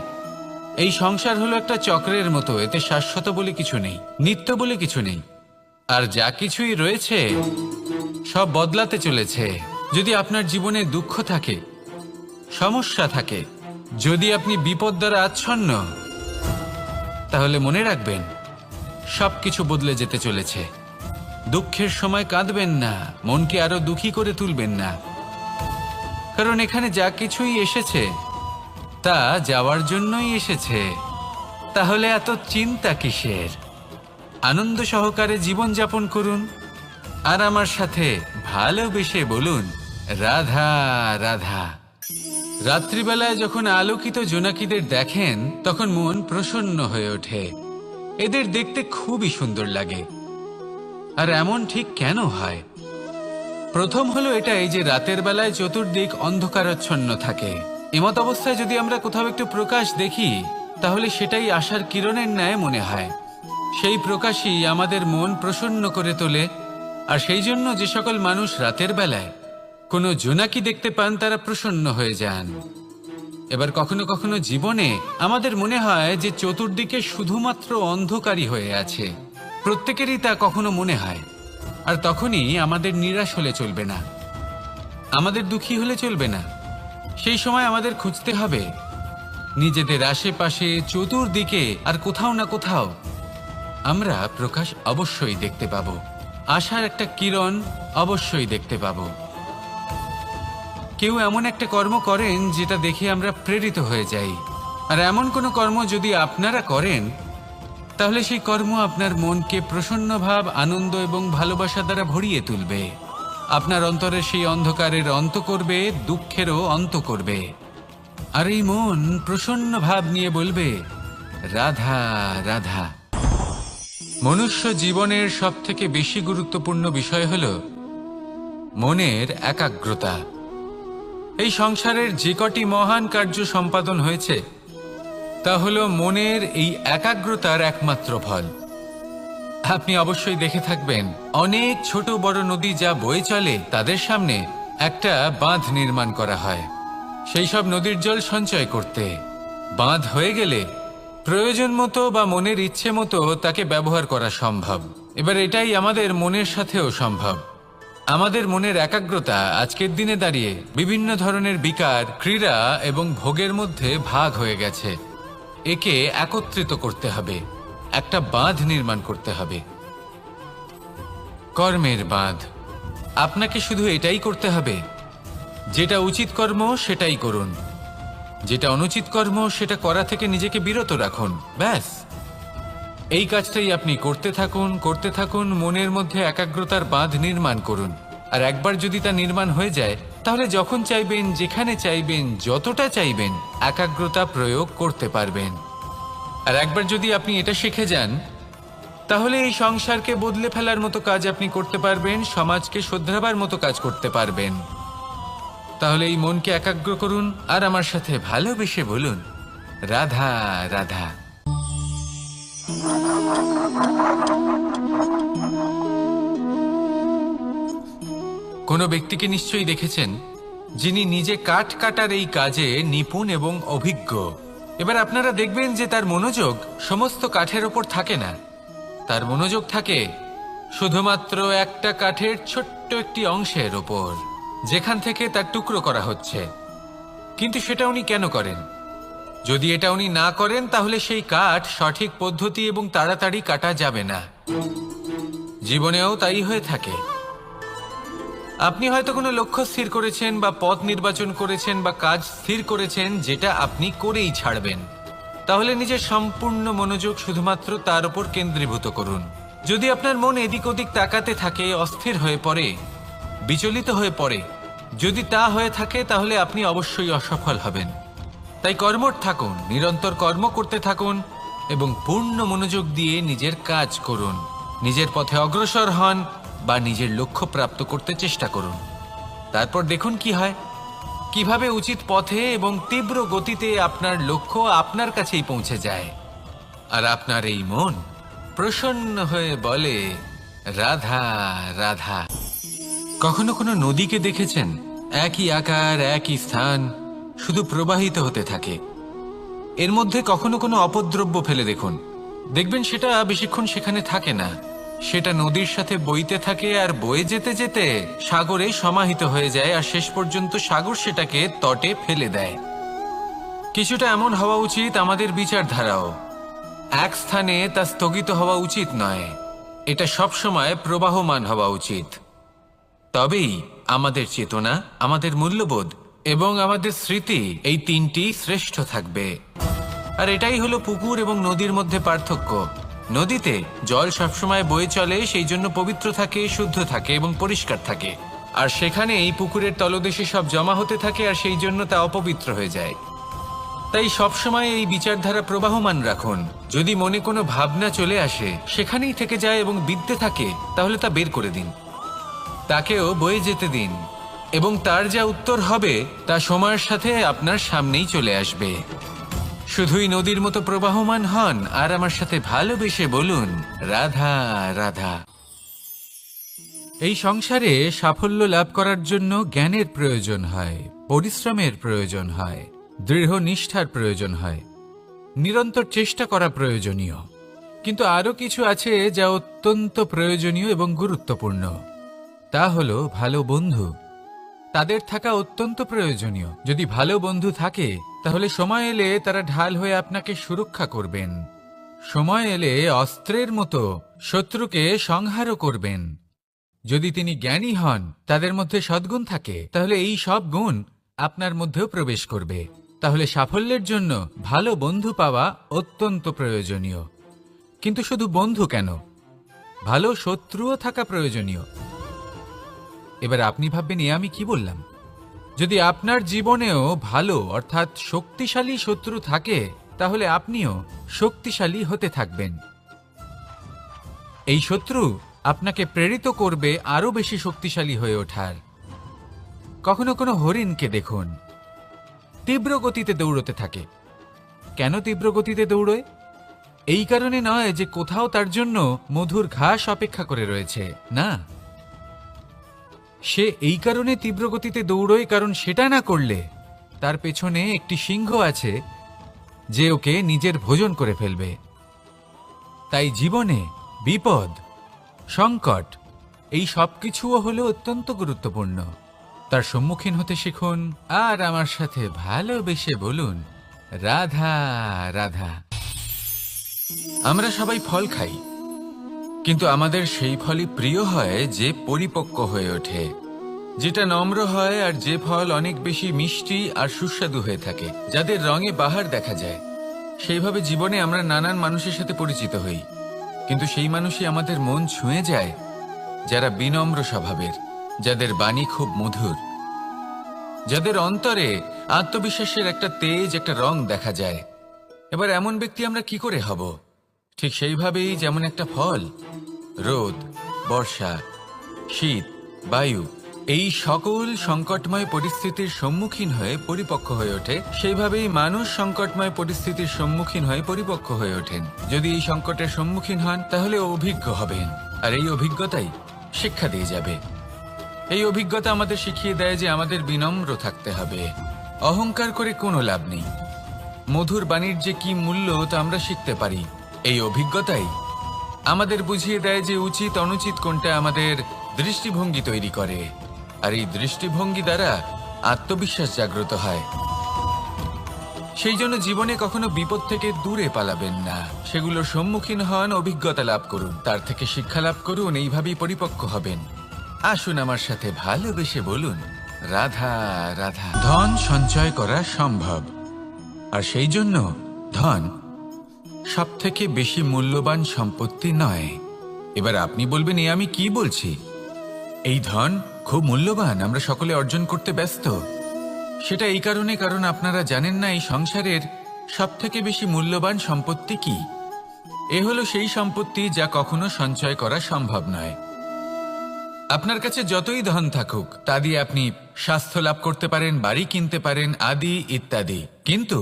এই সংসার হলো একটা চক্রের মতো। এতে শাশ্বত বলে কিছু নেই, নিত্য বলে কিছু নেই। আর যা কিছুই রয়েছে সব বদলাতে চলেছে। যদি আপনার জীবনে দুঃখ থাকে, সমস্যা থাকে, যদি আপনি বিপদ দ্বারা আচ্ছন্ন, তাহলে মনে রাখবেন সবকিছু বদলে যেতে চলেছে। দুঃখের সময় কাঁদবেন না, মনকে আরো দুঃখী করে তুলবেন না, কারণ এখানে যা কিছুই এসেছে তা যাওয়ার জন্যই এসেছে। তাহলে এত চিন্তা কিসের? আনন্দ সহকারে জীবন যাপন করুন আর আমার সাথে ভালোবেসে বলুন, রাধা রাধা। রাত্রিবেলায় যখন আলোকিত জোনাকিদের দেখেন তখন মন প্রসন্ন হয়ে ওঠে। এদের দেখতে খুবই সুন্দর লাগে। আর এমন ঠিক কেন হয়? প্রথম হলো এটাই যে রাতের বেলায় চতুর্দিক অন্ধকারাচ্ছন্ন থাকে। এমত অবস্থায় যদি আমরা কোথাও একটু প্রকাশ দেখি তাহলে সেটাই আশার কিরণের ন্যায় মনে হয়। সেই প্রকাশই আমাদের মন প্রসন্ন করে তোলে। আর সেই জন্য যে সকল মানুষ রাতের বেলায় কোনো জোনাকি দেখতে পান তারা প্রসন্ন হয়ে যান। এবার কখনো কখনো জীবনে আমাদের মনে হয় যে চতুর্দিকে শুধুমাত্র অন্ধকারই হয়ে আছে। প্রত্যেকেরই তা কখনো মনে হয়। আর তখনই আমাদের নিরাশ হলে চলবে না, আমাদের দুঃখী হলে চলবে না। সেই সময় আমাদের খুঁজতে হবে নিজেদের আশেপাশে, চতুর্দিকে আর কোথাও না কোথাও আমরা প্রকাশ অবশ্যই দেখতে পাবো, আশার একটা কিরণ অবশ্যই দেখতে পাবো। কেউ এমন একটা কর্ম করেন যেটা দেখে আমরা প্রেরিত হয়ে যাই, আর এমন কোনো কর্ম যদি আপনারা করেন তাহলে সেই কর্ম আপনার মনকে প্রসন্ন ভাব, আনন্দ এবং ভালোবাসা দ্বারা ভরিয়ে তুলবে। আপনার অন্তরের সেই অন্ধকারের অন্ত করবে, দুঃখেরও অন্ত করবে। আর এই মন প্রসন্ন ভাব নিয়ে বলবে, রাধা রাধা। মনুষ্য জীবনের সবথেকে বেশি গুরুত্বপূর্ণ বিষয় হল মনের একাগ্রতা। এই সংসারের যে কটি মহান কার্য সম্পাদন হয়েছে তা হল মনের এই একাগ্রতার একমাত্র ফল। আপনি অবশ্যই দেখে থাকবেন, অনেক ছোট বড় নদী যা বয়ে চলে তাদের সামনে একটা বাঁধ নির্মাণ করা হয় সেই সব নদীর জল সঞ্চয় করতে। বাঁধ হয়ে গেলে প্রয়োজন মতো বা মনের ইচ্ছে মতো তাকে ব্যবহার করা সম্ভব। এবার এটাই আমাদের মনের সাথেও সম্ভব। আমাদের মনের একাগ্রতা আজকের দিনে দাঁড়িয়ে বিভিন্ন ধরনের বিকার, ক্রীড়া এবং ভোগের মধ্যে ভাগ হয়ে গেছে। একে একত্রিত করতে হবে, একটা বাঁধ নির্মাণ করতে হবে, কর্মের বাঁধ। আপনাকে শুধু এটাই করতে হবে, যেটা উচিত কর্ম সেটাই করুন, যেটা অনুচিত কর্ম সেটা করা থেকে নিজেকে বিরত রাখুন। ব্যাস, এই কাজটাই আপনি করতে থাকুন, করতে থাকুন। মনের মধ্যে একাগ্রতার বাঁধ নির্মাণ করুন। আর একবার যদি তা নির্মাণ হয়ে যায় তাহলে যখন চাইবেন, যেখানে চাইবেন, যতটা চাইবেন একাগ্রতা প্রয়োগ করতে পারবেন। আর একবার যদি আপনি এটা শিখে যান তাহলে এই সংসারকে বদলে ফেলার মতো কাজ আপনি করতে পারবেন, সমাজকে শোধরাবার মতো কাজ করতে পারবেন। তাহলে এই মনকে একাগ্র করুন আর আমার সাথে ভালোবেসে বলুন, রাধা রাধা। কোনো ব্যক্তিকে নিশ্চয়ই দেখেছেন যিনি নিজে কাঠ কাটার এই কাজে নিপুণ এবং অভিজ্ঞ। এবার আপনারা দেখবেন যে তার মনোযোগ সমস্ত কাঠের ওপর থাকে না, তার মনোযোগ থাকে শুধুমাত্র একটা কাঠের ছোট্ট একটি অংশের ওপর, যেখান থেকে তার টুকরো করা হচ্ছে। কিন্তু সেটা উনি কেন করেন? যদি এটা উনি না করেন তাহলে সেই কাঠ সঠিক পদ্ধতি এবং তাড়াতাড়ি কাটা যাবে না। জীবনেও তাই হয়ে থাকে। আপনি হয়তো কোনো লক্ষ্য স্থির করেছেন বা পথ নির্বাচন করেছেন বা কাজ স্থির করেছেন যেটা আপনি করেই ছাড়বেন। তাহলে নিজের সম্পূর্ণ মনোযোগ শুধুমাত্র তার উপর কেন্দ্রীভূত করুন। যদি আপনার মন এদিক ওদিক তাকাতে থাকে, অস্থির হয়ে পড়ে, বিচলিত হয়ে পড়ে, যদি তা হয়ে থাকে তাহলে আপনি অবশ্যই অসফল হবেন। তাই কর্মঠ থাকুন, নিরন্তর কর্ম করতে থাকুন এবং পূর্ণ মনোযোগ দিয়ে নিজের কাজ করুন। নিজের পথে অগ্রসর হন বা নিজের লক্ষ্য প্রাপ্ত করতে চেষ্টা করুন। তারপর দেখুন কি হয়, কিভাবে উচিত পথে এবং তীব্র গতিতে আপনার লক্ষ্য আপনার কাছেই পৌঁছে যায়। আর আপনার এই মন প্রসন্ন হয়ে বলে, রাধা রাধা। কখনো কোনো নদীকে দেখেছেন? একই আকার, একই স্থান, শুধু প্রবাহিত হতে থাকে। এর মধ্যে কখনো কোনো অপদ্রব্য ফেলে দেখুন, দেখবেন সেটা বেশিক্ষণ সেখানে থাকে না। সেটা নদীর সাথে বইতে থাকে আর বয়ে যেতে যেতে সাগরে সমাহিত হয়ে যায় আর শেষ পর্যন্ত সাগর সেটাকে তটে ফেলে দেয়। কিছুটা এমন হওয়া উচিত আমাদের বিচারধারাও। এক স্থানে তা স্থগিত হওয়া উচিত নয়, এটা সবসময় প্রবাহমান হওয়া উচিত। তবেই আমাদের চেতনা, আমাদের মূল্যবোধ এবং আমাদের স্মৃতি, এই তিনটি শ্রেষ্ঠ থাকবে। আর এটাই হলো পুকুর এবং নদীর মধ্যে পার্থক্য। নদীতে জল সবসময় বয়ে চলে, সেই জন্য পবিত্র থাকে, শুদ্ধ থাকে এবং পরিষ্কার থাকে। আর সেখানে এই পুকুরের তলদেশে সব জমা হতে থাকে আর সেই জন্য তা অপবিত্র হয়ে যায়। তাই সবসময় এই বিচারধারা প্রবাহমান রাখুন। যদি মনে কোনো ভাবনা চলে আসে, সেখানেই থেকে যায় এবং বিদ্যে থাকে, তাহলে তা বের করে দিন, তাকেও বয়ে যেতে দিন এবং তার যা উত্তর হবে তা সময়ের সাথে আপনার সামনেই চলে আসবে। শুধুই নদীর মতো প্রবাহমান হন আর আমার সাথে ভালোবেসে বলুন, রাধা রাধা। এই সংসারে সাফল্য লাভ করার জন্য জ্ঞানের প্রয়োজন হয়, পরিশ্রমের প্রয়োজন হয়, দৃঢ় নিষ্ঠার প্রয়োজন হয়, নিরন্তর চেষ্টা করা প্রয়োজনীয়। কিন্তু আরো কিছু আছে যা অত্যন্ত প্রয়োজনীয় এবং গুরুত্বপূর্ণ। তা হলো ভালো বন্ধু। তাদের থাকা অত্যন্ত প্রয়োজনীয়। যদি ভালো বন্ধু থাকে তাহলে সময় এলে তারা ঢাল হয়ে আপনাকে সুরক্ষা করবেন। সময় এলে অস্ত্রের মতো শত্রুকে সংহারও করবেন। যদি তিনি জ্ঞানী হন, তাদের মধ্যে সদ্গুণ থাকে, তাহলে এই সব গুণ আপনার মধ্যেও প্রবেশ করবে। তাহলে সাফল্যের জন্য ভালো বন্ধু পাওয়া অত্যন্ত প্রয়োজনীয়। কিন্তু শুধু বন্ধু কেন, ভালো শত্রুও থাকা প্রয়োজনীয়। এবার আপনি ভাববেন, আমি কি বললাম? যদি আপনার জীবনেও ভালো অর্থাৎ শক্তিশালী শত্রু থাকে, তাহলে আপনিও শক্তিশালী হতে থাকবেন। এই শত্রু আপনাকে প্রেরিত করবে আরো বেশি শক্তিশালী হয়ে ওঠার। কখনো কোনো হরিণকে দেখুন, তীব্র গতিতে দৌড়তে থাকে। কেন তীব্র গতিতে দৌড়য়? এই কারণে নয় যে কোথাও তার জন্য মধুর ঘাস অপেক্ষা করে রয়েছে, না। সে এই কারণে তীব্র গতিতে দৌড়য় কারণ সেটা না করলে তার পেছনে একটি সিংহ আছে যে ওকে নিজের ভোজন করে ফেলবে। তাই জীবনে বিপদ, সংকট, এই সব কিছুও হলো অত্যন্ত গুরুত্বপূর্ণ। তার সম্মুখীন হতে শিখুন আর আমার সাথে ভালোবেসে বলুন, রাধা রাধা। আমরা সবাই ফল খাই, কিন্তু আমাদের সেই ফলই প্রিয় হয় যে পরিপক্ক হয়ে ওঠে, যেটা নম্র হয়, আর যে ফল অনেক বেশি মিষ্টি আর সুস্বাদু হয়ে থাকে, যাদের রঙে বাহার দেখা যায়। সেইভাবে জীবনে আমরা নানান মানুষের সাথে পরিচিত হই, কিন্তু সেই মানুষই আমাদের মন ছুঁয়ে যায় যারা বিনম্র স্বভাবের, যাদের বাণী খুব মধুর, যাদের অন্তরে আত্মবিশ্বাসের একটা তেজ, একটা রং দেখা যায়। এবার এমন ব্যক্তি আমরা কি করে হব? ঠিক সেইভাবেই যেমন একটা ফল রোদ, বর্ষা, শীত, বায়ু এই সকল সংকটময় পরিস্থিতির সম্মুখীন হয়ে পরিপক্ক হয়ে ওঠে, সেইভাবেই মানুষ সংকটময় পরিস্থিতির সম্মুখীন হয়ে পরিপক্ক হয়ে ওঠেন। যদি এই সংকটের সম্মুখীন হন তাহলে অভিজ্ঞ হবেন, আর এই অভিজ্ঞতাই শিক্ষা দিয়ে যাবে। এই অভিজ্ঞতা আমাদের শিখিয়ে দেয় যে আমাদের বিনম্র থাকতে হবে। অহংকার করে কোনো লাভ নেই। মধুর বাণীর যে কি মূল্য তা আমরা শিখতে পারি। এই অভিজ্ঞতাই আমাদের বুঝিয়ে দেয় যে উচিত অনুচিত কোনটা, আমাদের দৃষ্টিভঙ্গি তৈরি করে, আর এই দৃষ্টিভঙ্গি দ্বারা আত্মবিশ্বাস জাগ্রত হয়। সেই জন্য জীবনে কখনো বিপদ থেকে দূরে পালাবেন না, সেগুলোর সম্মুখীন হন, অভিজ্ঞতা লাভ করুন, তার থেকে শিক্ষা লাভ করুন, এইভাবেই পরিপক্ক হবেন। আসুন আমার সাথে ভালোবেসে বলুন, রাধা রাধা। ধন সঞ্চয় করা সম্ভব, আর সেই জন্য ধন সবথেকে বেশি মূল্যবান সম্পত্তি নয়। এবার আপনি বলবেন, আমি কি বলছি? এই ধন খুব মূল্যবান, আমরা সকলে অর্জন করতে ব্যস্ত। সেটা এই কারণে, কারণ আপনারা জানেন না এই সংসারের সবথেকে বেশি মূল্যবান সম্পত্তি কি। এ হলো সেই সম্পত্তি যা কখনো সঞ্চয় করা সম্ভব নয়। আপনার কাছে যতই ধন থাকুক তা দিয়ে আপনি স্বাস্থ্য লাভ করতে পারেন, বাড়ি কিনতে পারেন, আদি ইত্যাদি, কিন্তু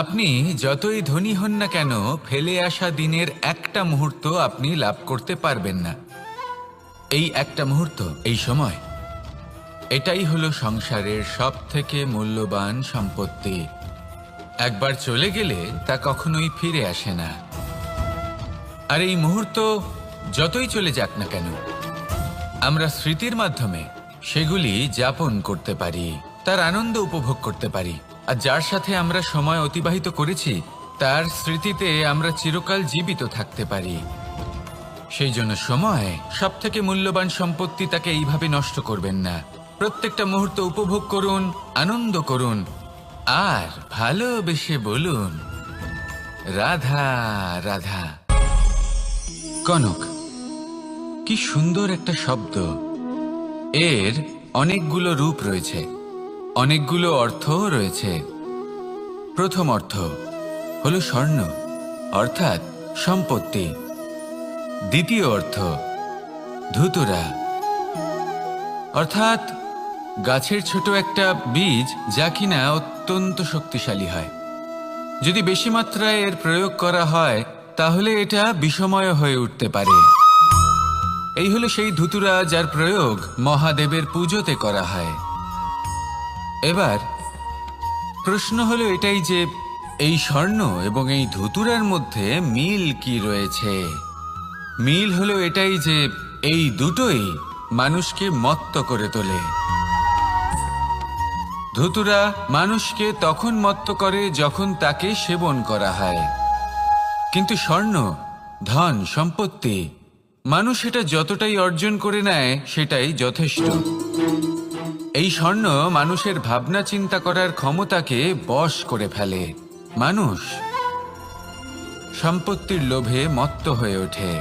আপনি যতই ধনী হন না কেন, ফেলে আসা দিনের একটা মুহূর্ত আপনি লাভ করতে পারবেন না। এই একটা মুহূর্ত, এই সময়, এটাই হলো সংসারের সবথেকে মূল্যবান সম্পত্তি। একবার চলে গেলে তা কখনোই ফিরে আসে না। আর এই মুহূর্ত যতই চলে যাক না কেন, আমরা স্মৃতির মাধ্যমে সেগুলি যাপন করতে পারি, তার আনন্দ উপভোগ করতে পারি, আর যার সাথে আমরা সময় অতিবাহিত করেছি তার স্মৃতিতে আমরা চিরকাল জীবিত থাকতে পারি। সেই জন্য সময় সবথেকে মূল্যবান সম্পত্তি, তাকে এইভাবে নষ্ট করবেন না। প্রত্যেকটা মুহূর্ত উপভোগ করুন, আনন্দ করুন, আর ভালোবেসে বলুন, রাধা রাধা। কনক, কি সুন্দর একটা শব্দ। এর অনেকগুলো রূপ রয়েছে, অনেকগুলো অর্থও রয়েছে। প্রথম অর্থ হলো স্বর্ণ, অর্থাৎ সম্পত্তি। দ্বিতীয় অর্থ ধুতুরা, অর্থাৎ গাছের ছোট একটা বীজ, যা কিনা অত্যন্ত শক্তিশালী হয়। যদি বেশি মাত্রায় এর প্রয়োগ করা হয় তাহলে এটা বিষময় হয়ে উঠতে পারে। এই হলো সেই ধুতুরা যার প্রয়োগ মহাদেবের পুজোতে করা হয়। এবার প্রশ্ন হলো এটাই যে এই স্বর্ণ এবং এই ধুতুরার মধ্যে মিল কি রয়েছে। মিল হলো এটাই যে এই দুটোই মানুষকে মত্ত করে তোলে। ধুতুরা মানুষকে তখন মত্ত করে যখন তাকে সেবন করা হয়, কিন্তু স্বর্ণ, ধন, সম্পত্তি মানুষ এটা যতটাই অর্জন করে নেয় সেটাই যথেষ্ট। এই স্বর্ণ মানুষের ভাবনা চিন্তা করার ক্ষমতাকে বশ করে ফেলে। মানুষ সম্পত্তির লোভে মত্ত হয়ে ওঠে,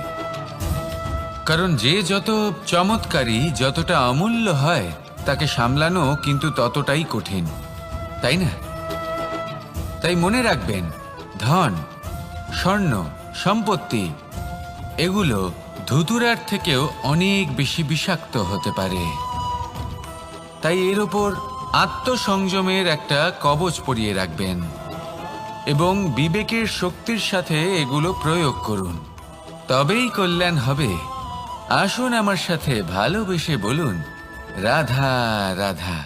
কারণ যে যত চমৎকারী, যতটা অমূল্য হয়, তাকে সামলানো কিন্তু ততটাই কঠিন, তাই না? তাই মনে রাখবেন, ধন, স্বর্ণ, সম্পত্তি এগুলো ধুতুরার থেকেও অনেক বেশি বিষাক্ত হতে পারে। তাই এর ওপর আত্মসংযমের একটা কবচ পরিয়ে রাখবেন এবং বিবেকের শক্তির সাথে এগুলো প্রয়োগ করুন, তবেই কল্যাণ হবে। আসুন আমার সাথে ভালোবেসে বলুন, রাধা রাধা।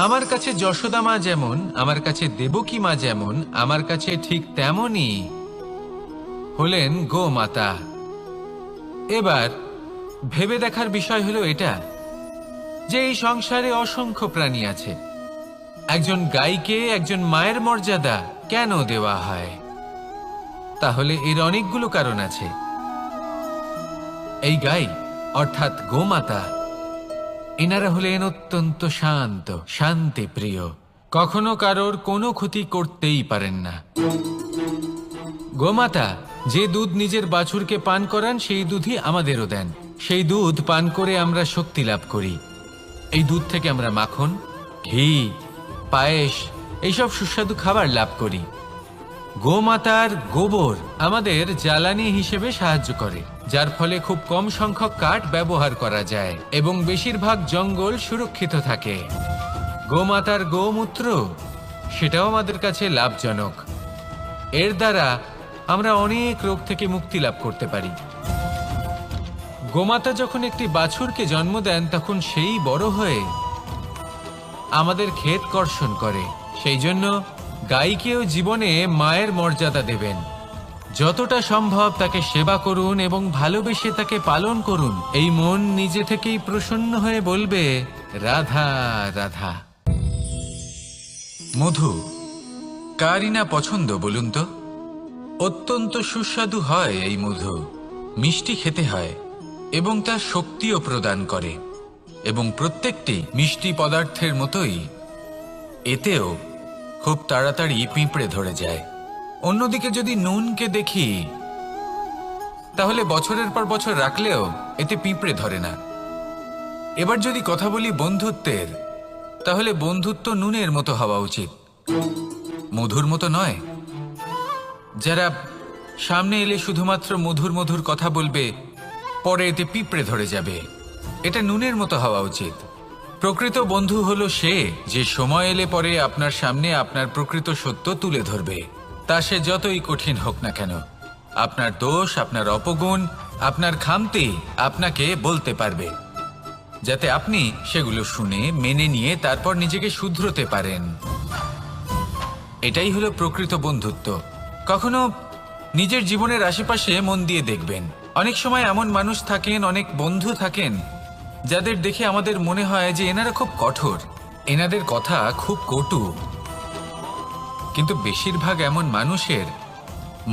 আমার কাছে যশোদা মা যেমন, আমার কাছে দেবকী মা যেমন, আমার কাছে ঠিক তেমনই হলেন গোমাতা। এবার ভেবে দেখার বিষয় হলো এটা যে এই সংসারে অসংখ্য প্রাণী আছে, একজন গাইকে একজন মায়ের মর্যাদা কেন দেওয়া হয়? তাহলে এর অনেকগুলো কারণ আছে। এই গাই অর্থাৎ গোমাতা, এনারা হলেন অত্যন্ত শান্ত, শান্তিপ্রিয়, কখনো কারোর কোনো ক্ষতি করতেই পারেন না। গোমাতা যে দুধ নিজের বাছুরকে পান করান, সেই দুধই আমাদেরও দেন। সেই দুধ পান করে আমরা শক্তি লাভ করি। এই দুধ থেকে আমরা মাখন, ঘি, পায়েস এইসব সুস্বাদু খাবার লাভ করি। গোমাতার গোবর আমাদের জ্বালানি হিসেবে সাহায্য করে, যার ফলে খুব কম সংখ্যক কাঠ ব্যবহার করা যায় এবং বেশিরভাগ জঙ্গল সুরক্ষিত থাকে। গোমাতার গোমূত্র, সেটাও আমাদের কাছে লাভজনক। এর দ্বারা আমরা অনেক রোগ থেকে মুক্তি লাভ করতে পারি। গোমাতা যখন একটি বাছুরকে জন্ম দেন, তখন সেই বড় হয়ে আমাদের ক্ষেত কর্ষণ করে। সেই জন্য গাইকেও জীবনে মায়ের মর্যাদা দেবেন। যতটা সম্ভব তাকে সেবা করুন এবং ভালোবেসে তাকে পালন করুন। এই মন নিজে থেকেই প্রসন্ন হয়ে বলবে, রাধা রাধা। মধু কারই না পছন্দ বলুন তো? অত্যন্ত সুস্বাদু হয় এই মধু, মিষ্টি খেতে হয় এবং তা শক্তিও প্রদান করে। এবং প্রত্যেকটি মিষ্টি পদার্থের মতোই এতেও খুব তাড়াতাড়ি পিঁপড়ে ধরে যায়। অন্যদিকে যদি নুনকে দেখি, তাহলে বছরের পর বছর রাখলেও এতে পিঁপড়ে ধরে না। এবার যদি কথা বলি বন্ধুত্বের, তাহলে বন্ধুত্ব নুনের মতো হওয়া উচিত, মধুর মতো নয়। যারা সামনে এলে শুধুমাত্র মধুর মধুর কথা বলবে, পরে এতে পিঁপড়ে ধরে যাবে, এটা নুনের মতো হওয়া উচিত। প্রকৃত বন্ধু হলো সে যে সময় এলে পরে আপনার সামনে আপনার প্রকৃত সত্য তুলে ধরবে, তা সে যতই কঠিন হোক না কেন। আপনার দোষ, আপনার অপগুণ, আপনার খামতি আপনাকে বলতে পারবে, যাতে আপনি সেগুলো শুনে মেনে নিয়ে তারপর নিজেকে শুধরোতে পারেন। এটাই হলো প্রকৃত বন্ধুত্ব। কখনো নিজের জীবনের আশেপাশে মন দিয়ে দেখবেন, অনেক সময় এমন মানুষ থাকেন, অনেক বন্ধু থাকেন, যাদের দেখে আমাদের মনে হয় যে এনারা খুব কঠোর, এনাদের কথা খুব কটু। কিন্তু বেশিরভাগ এমন মানুষের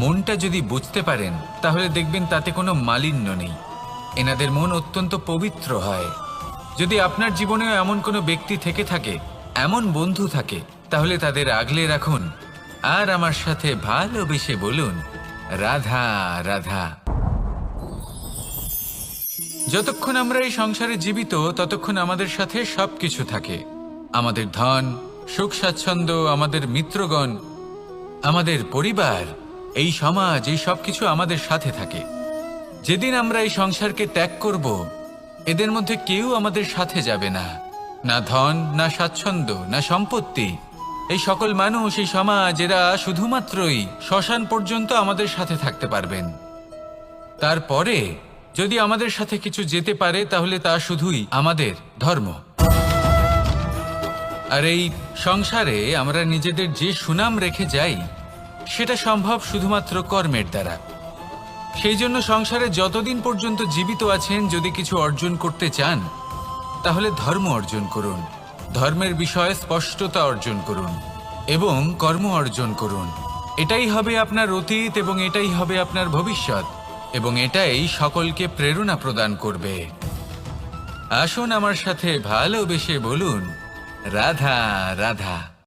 মনটা যদি বুঝতে পারেন, তাহলে দেখবেন তাতে কোনো মালিন্য নেই। এনাদের মন অত্যন্ত পবিত্র হয়। যদি আপনার জীবনেও এমন কোনো ব্যক্তি থেকে থাকে, এমন বন্ধু থাকে, তাহলে তাদের আগলে রাখুন আর আমার সাথে ভালোবেসে বলুন, রাধা রাধা। যতক্ষণ আমরা এই সংসারে জীবিত, ততক্ষণ আমাদের সাথে সবকিছু থাকে। আমাদের ধন, সুখ স্বাচ্ছন্দ্য, আমাদের মিত্রগণ, আমাদের পরিবার, এই সমাজ, এই সবকিছু আমাদের সাথে থাকে। যেদিন আমরা এই সংসারকে ত্যাগ করব, এদের মধ্যে কেউ আমাদের সাথে যাবে না। না ধন, না স্বাচ্ছন্দ্য, না সম্পত্তি। এই সকল মানুষ, এই সমাজ, এরা শুধুমাত্রই শ্মশান পর্যন্ত আমাদের সাথে থাকতে পারবেন। তারপরে যদি আমাদের সাথে কিছু যেতে পারে, তাহলে তা শুধুই আমাদের ধর্ম। আর এই সংসারে আমরা নিজেদের যে সুনাম রেখে যাই, সেটা সম্ভব শুধুমাত্র কর্মের দ্বারা। সেই জন্য সংসারে যতদিন পর্যন্ত জীবিত আছেন, যদি কিছু অর্জন করতে চান, তাহলে ধর্ম অর্জন করুন, ধর্মের বিষয়ে স্পষ্টতা অর্জন করুন এবং কর্ম অর্জন করুন। এটাই হবে আপনার অতীত এবং এটাই হবে আপনার ভবিষ্যৎ। এবং এটাই সকলকে প্রেরণা প্রদান করবে। আসুন আমার সাথে ভালোবেসে বলুন, রাধা রাধা।